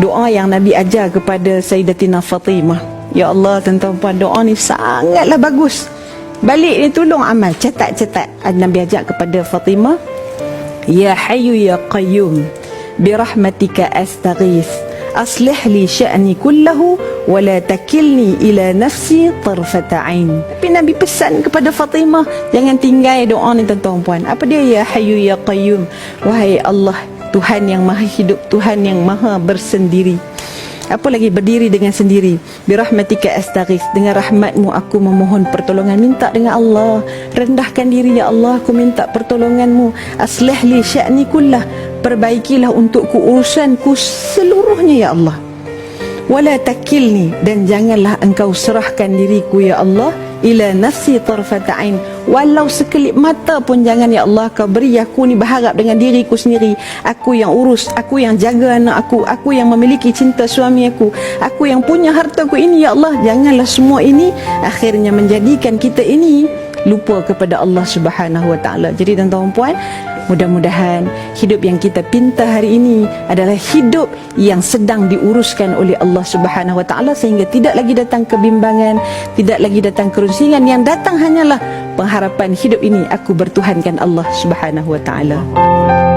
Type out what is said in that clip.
doa yang Nabi ajar kepada Sayyidatina Fatimah. Ya Allah, tuan-tuan puan, doa ni sangatlah bagus. Balik ni tolong amal, catat-catat. Nabi ajak kepada Fatimah, Ya Hayyu Ya Qayyum birahmatika astaghith aslih li sya'ni kullahu wa la takilni ila nafsi tarfata ain. Tapi Nabi pesan kepada Fatimah, jangan tinggal doa ni tuan-tuan puan. Apa dia? Ya Hayyu Ya Qayyum, wahai Allah, Tuhan yang maha hidup, Tuhan yang maha bersendiri. Apa lagi? Berdiri dengan sendiri. Birahmatika astaghith, dengan rahmatmu aku memohon pertolongan. Minta dengan Allah, rendahkan diri, ya Allah, aku minta pertolonganmu. Aslih li sya'ni kullah, perbaikilah untukku urusanku seluruhnya, ya Allah. Wala takilni, dan janganlah engkau serahkan diriku, ya Allah, ila nafsi tarfata ain, walau sekelip mata pun jangan, ya Allah, kau beri aku ni berharap dengan diriku sendiri. Aku yang urus, aku yang jaga anak aku yang memiliki cinta suami aku yang punya hartaku ini, ya Allah. Janganlah semua ini akhirnya menjadikan kita ini lupa kepada Allah Subhanahu Wa Taala. Jadi tuan-tuan puan, mudah-mudahan hidup yang kita pinta hari ini adalah hidup yang sedang diuruskan oleh Allah Subhanahu Wa Taala, sehingga tidak lagi datang kebimbangan, tidak lagi datang kerusingan. Yang datang hanyalah pengharapan hidup ini aku bertuhankan Allah Subhanahu Wa Taala.